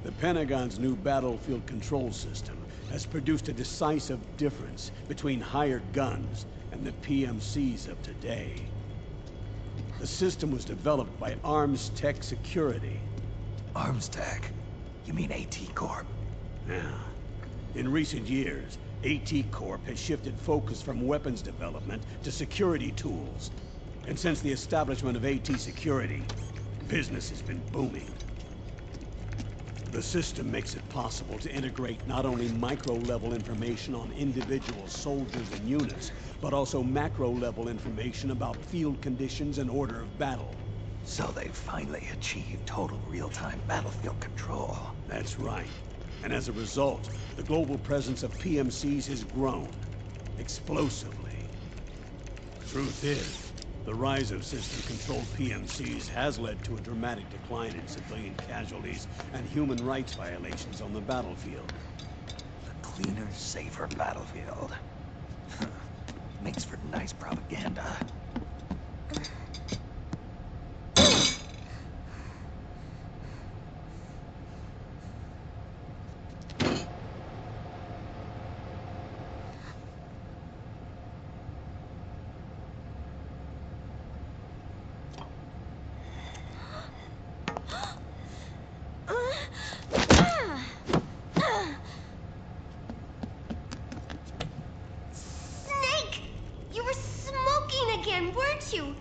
The Pentagon's new battlefield control system has produced a decisive difference between hired guns and the PMCs of today. The system was developed by Arms Tech Security. Arms Tech? You mean AT Corp? Yeah. In recent years, AT Corp has shifted focus from weapons development to security tools. And since the establishment of AT Security, business has been booming. The system makes it possible to integrate not only micro-level information on individual soldiers and units, but also macro-level information about field conditions and order of battle. So they've finally achieved total real-time battlefield control. That's right. And as a result, the global presence of PMCs has grown explosively. Truth is, the rise of system-controlled PMCs has led to a dramatic decline in civilian casualties and human rights violations on the battlefield. A cleaner, safer battlefield. Makes for nice propaganda. Weren't you?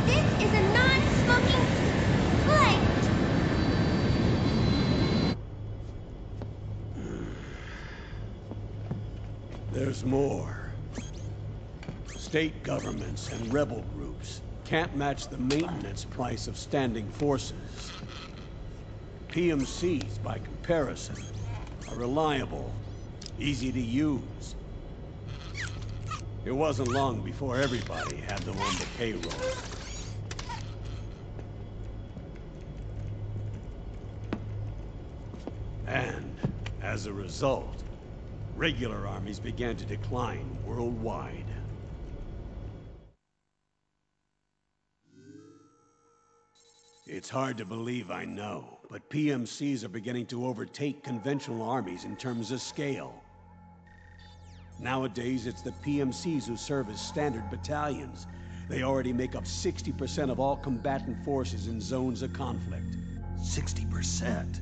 This is a non-smoking flight. There's more. State governments and rebel groups can't match the maintenance price of standing forces. PMCs, by comparison, are reliable, easy to use. It wasn't long before everybody had them on the payroll. And, as a result, regular armies began to decline worldwide. It's hard to believe, I know, but PMCs are beginning to overtake conventional armies in terms of scale. Nowadays, it's the PMCs who serve as standard battalions. They already make up 60% of all combatant forces in zones of conflict. 60%?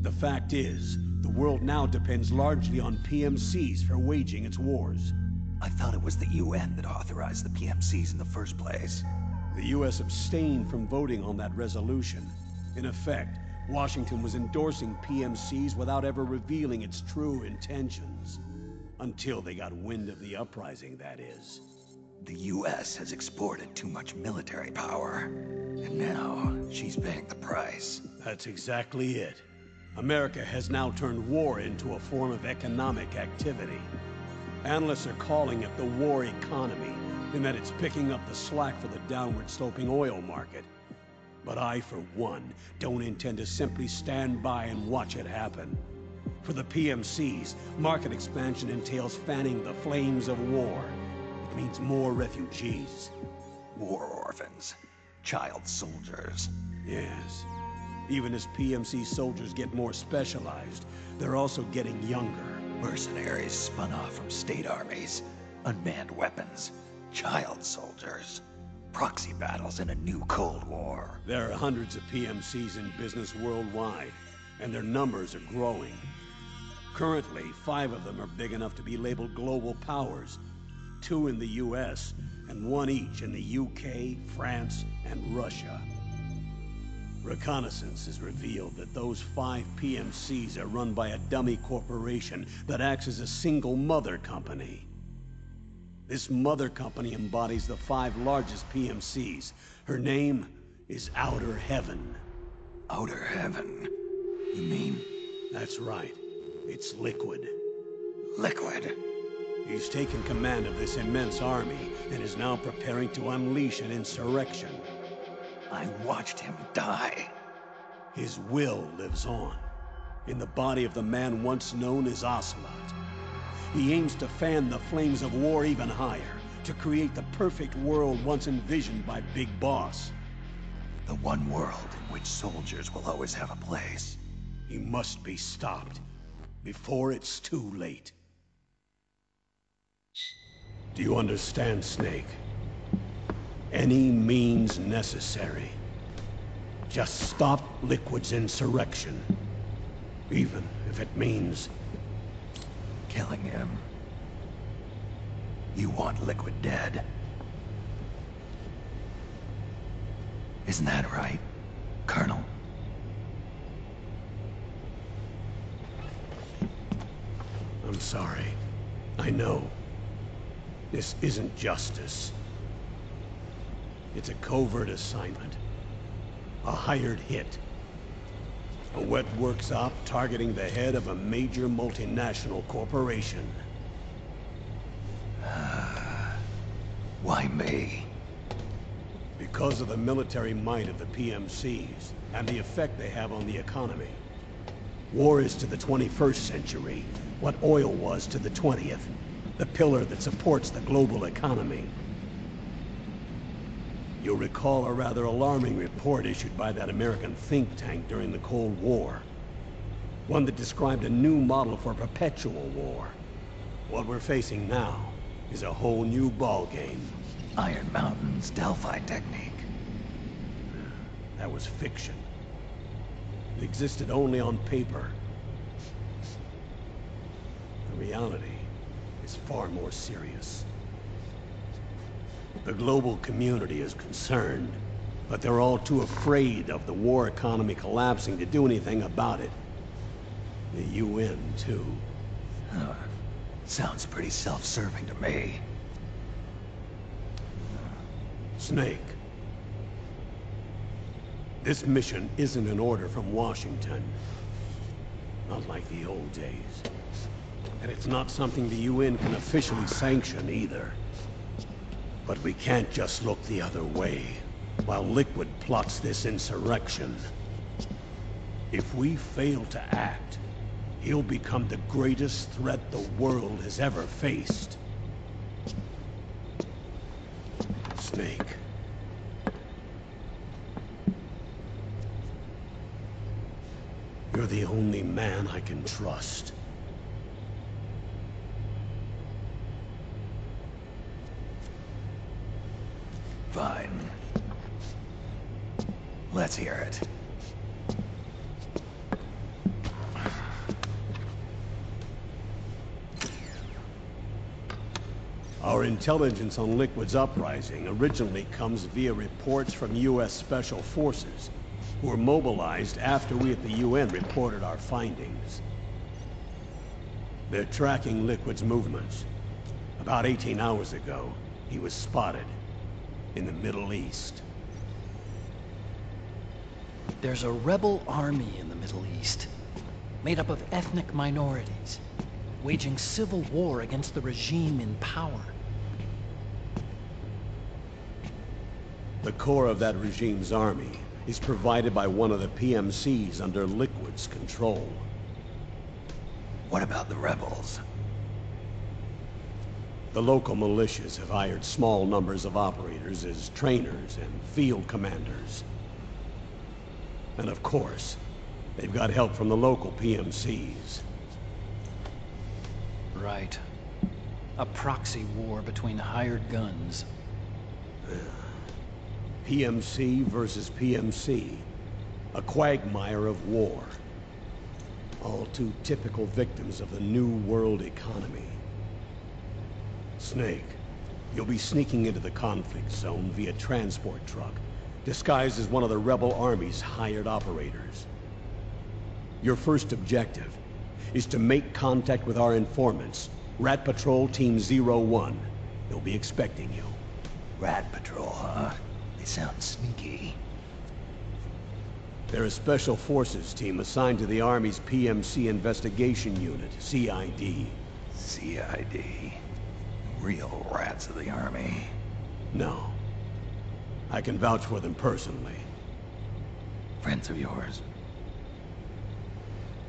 The fact is, the world now depends largely on PMCs for waging its wars. I thought it was the UN that authorized the PMCs in the first place. The US abstained from voting on that resolution. In effect, Washington was endorsing PMCs without ever revealing its true intentions. Until they got wind of the uprising, that is. The US has exported too much military power. And now, she's paying the price. That's exactly it. America has now turned war into a form of economic activity. Analysts are calling it the war economy, in that it's picking up the slack for the downward-sloping oil market. But I, for one, don't intend to simply stand by and watch it happen. For the PMCs, market expansion entails fanning the flames of war. It means more refugees. War orphans. Child soldiers. Yes. Even as PMC soldiers get more specialized, they're also getting younger. Mercenaries spun off from state armies. Unmanned weapons. Child soldiers. Proxy battles in a new Cold War. There are hundreds of PMCs in business worldwide, and their numbers are growing. Currently, 5 of them are big enough to be labeled global powers. 2 in the US, and 1 each in the UK, France, and Russia. Reconnaissance has revealed that those 5 PMCs are run by a dummy corporation that acts as a single mother company. This mother company embodies the 5 largest PMCs. Her name is Outer Heaven. Outer Heaven? You mean? That's right. It's Liquid. Liquid? He's taken command of this immense army and is now preparing to unleash an insurrection. I watched him die. His will lives on, in the body of the man once known as Ocelot. He aims to fan the flames of war even higher, to create the perfect world once envisioned by Big Boss. The one world in which soldiers will always have a place. He must be stopped before it's too late. Do you understand, Snake? Any means necessary. Just stop Liquid's insurrection. Even if it means killing him. You want Liquid dead. Isn't that right, Colonel? I'm sorry. I know. This isn't justice. It's a covert assignment. A hired hit. A wet works op targeting the head of a major multinational corporation. Why me? Because of the military might of the PMCs and the effect they have on the economy. War is to the 21st century what oil was to the 20th, the pillar that supports the global economy. You'll recall a rather alarming report issued by that American think tank during the Cold War. One that described a new model for perpetual war. What we're facing now is a whole new ballgame. Iron Mountain's Delphi technique. That was fiction. It existed only on paper. The reality is far more serious. The global community is concerned, but they're all too afraid of the war economy collapsing to do anything about it. The UN, too. Sounds pretty self-serving to me. Snake. This mission isn't an order from Washington. Not like the old days. And it's not something the UN can officially sanction either. But we can't just look the other way while Liquid plots this insurrection. If we fail to act, he'll become the greatest threat the world has ever faced. Snake. You're the only man I can trust. Fine. Let's hear it. Our intelligence on Liquid's uprising originally comes via reports from U.S. Special Forces, who were mobilized after we at the UN reported our findings. They're tracking Liquid's movements. About 18 hours ago, he was spotted in the Middle East. There's a rebel army in the Middle East, made up of ethnic minorities, waging civil war against the regime in power. The core of that regime's army is provided by one of the PMCs under Liquid's control. What about the rebels? The local militias have hired small numbers of operators as trainers and field commanders. And of course, they've got help from the local PMCs. Right. A proxy war between hired guns. PMC versus PMC. A quagmire of war. All too typical victims of the new world economy. Snake, you'll be sneaking into the conflict zone via transport truck, disguised as one of the rebel army's hired operators. Your first objective is to make contact with our informants, Rat Patrol Team 01. They'll be expecting you. Rat Patrol, huh? They sound sneaky. They're a special forces team assigned to the Army's PMC Investigation Unit, CID. CID. Real rats of the Army. No. I can vouch for them personally. Friends of yours?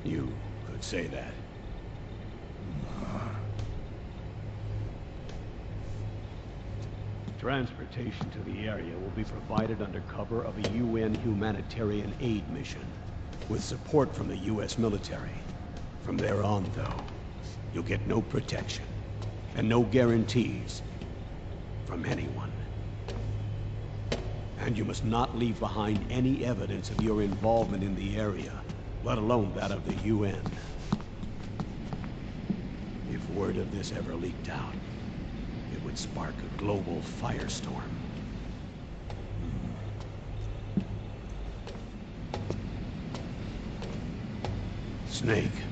You could say that. Transportation to the area will be provided under cover of a UN humanitarian aid mission. with support from the US military. From there on, though, you'll get no protection, and no guarantees from anyone. And you must not leave behind any evidence of your involvement in the area, let alone that of the UN. If word of this ever leaked out, it would spark a global firestorm. Snake.